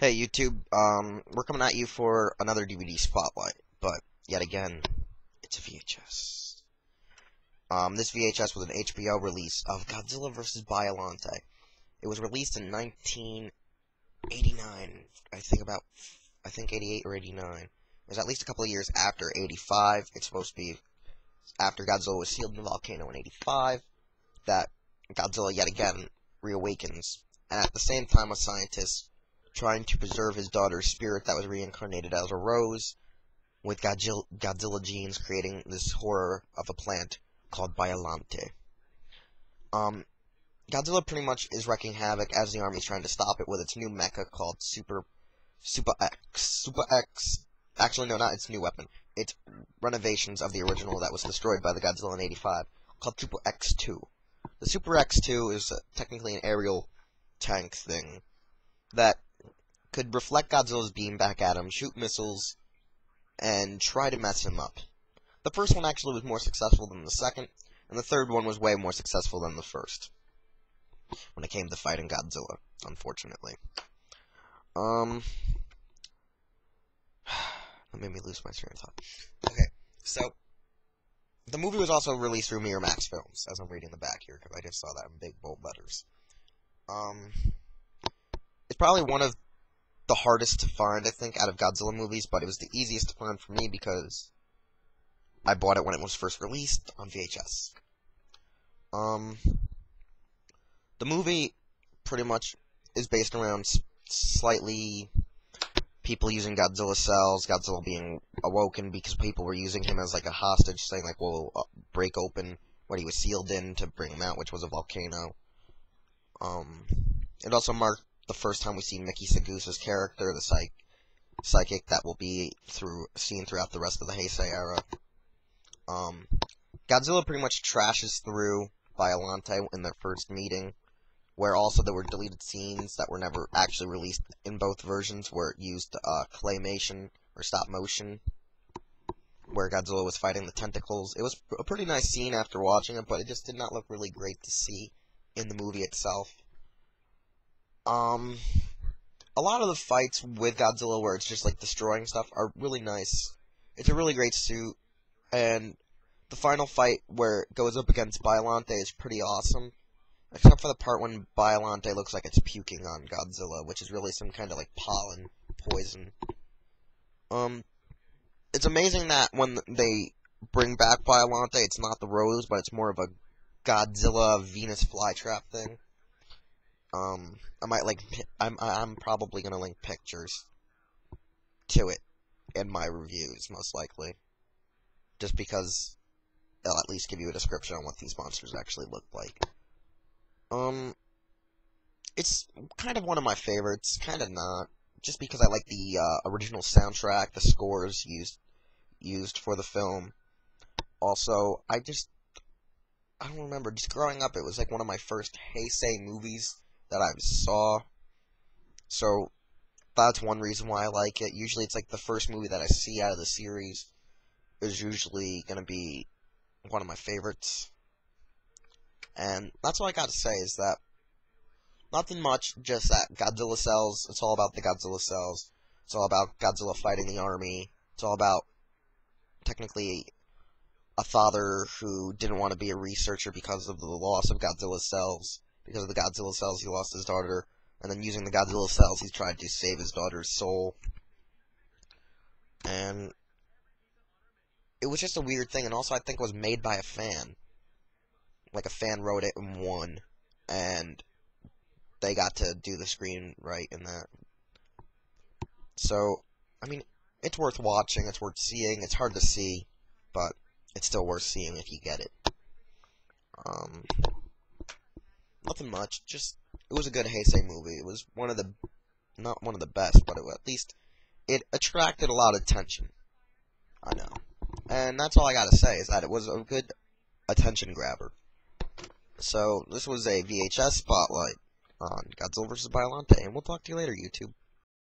Hey YouTube, we're coming at you for another DVD spotlight, but yet again, it's a VHS. This VHS was an HBO release of Godzilla vs. Biollante. It was released in 1989, I think 88 or 89. It was at least a couple of years after 85. It's supposed to be after Godzilla was sealed in the volcano in 85, that Godzilla yet again reawakens, and at the same time a scientist trying to preserve his daughter's spirit that was reincarnated as a rose, with Godzilla genes creating this horror of a plant called Biollante. Godzilla pretty much is wreaking havoc as the army's trying to stop it with its new mecha called Super X. Super X. Actually, no, not its new weapon. It's renovations of the original that was destroyed by the Godzilla in 85, called Super X2. The Super X2 is technically an aerial tank thing that could reflect Godzilla's beam back at him, shoot missiles, and try to mess him up. The first one actually was more successful than the second, and the third one was way more successful than the first, when it came to fighting Godzilla, unfortunately. That made me lose my train of thought. Okay, so, the movie was also released through Miramax Films, as I'm reading the back here, because I just saw that in big, bold letters. It's probably one of the hardest to find, I think, out of Godzilla movies, but it was the easiest to find for me because I bought it when it was first released on VHS. The movie pretty much is based around slightly people using Godzilla cells, Godzilla being awoken because people were using him as like a hostage, saying like, we'll break open what he was sealed in to bring him out, which was a volcano. It also marked the first time we see Miki Segusa's character, the psychic that will be seen throughout the rest of the Heisei era. Godzilla pretty much trashes through Biollante in their first meeting, where also there were deleted scenes that were never actually released in both versions, where it used claymation or stop motion, where Godzilla was fighting the tentacles. It was a pretty nice scene after watching it, but it just did not look really great to see in the movie itself. A lot of the fights with Godzilla where it's just like destroying stuff are really nice. It's a really great suit, and the final fight where it goes up against Biollante is pretty awesome, except for the part when Biollante looks like it's puking on Godzilla, which is really some kind of like pollen poison. It's amazing that when they bring back Biollante, it's not the rose, but it's more of a Godzilla Venus flytrap thing. I'm probably gonna link pictures to it in my reviews, most likely, just because they'll at least give you a description on what these monsters actually look like. It's kind of one of my favorites, kind of not, just because I like the original soundtrack, the scores used for the film. Also, I don't remember, just growing up, it was like one of my first Heisei movies that I saw, so that's one reason why I like it. Usually it's like the first movie that I see out of the series is usually going to be one of my favorites, and that's all I got to say, is that nothing much, just that Godzilla cells, it's all about the Godzilla cells, it's all about Godzilla fighting the army, it's all about, technically, a father who didn't want to be a researcher because of the loss of Godzilla cells. Because of the Godzilla cells, he lost his daughter, and then using the Godzilla cells, he's tried to save his daughter's soul. And it was just a weird thing, and also I think it was made by a fan. Like, a fan wrote it and won, and they got to do the screenwrite in that. So, I mean, it's worth watching, it's worth seeing, it's hard to see, but it's still worth seeing if you get it. Nothing much, just, it was a good Heisei movie. It was not one of the best, but at least it attracted a lot of attention. I know. And that's all I gotta say, is that it was a good attention grabber. So, this was a VHS spotlight on Godzilla vs. Biollante, and we'll talk to you later, YouTube.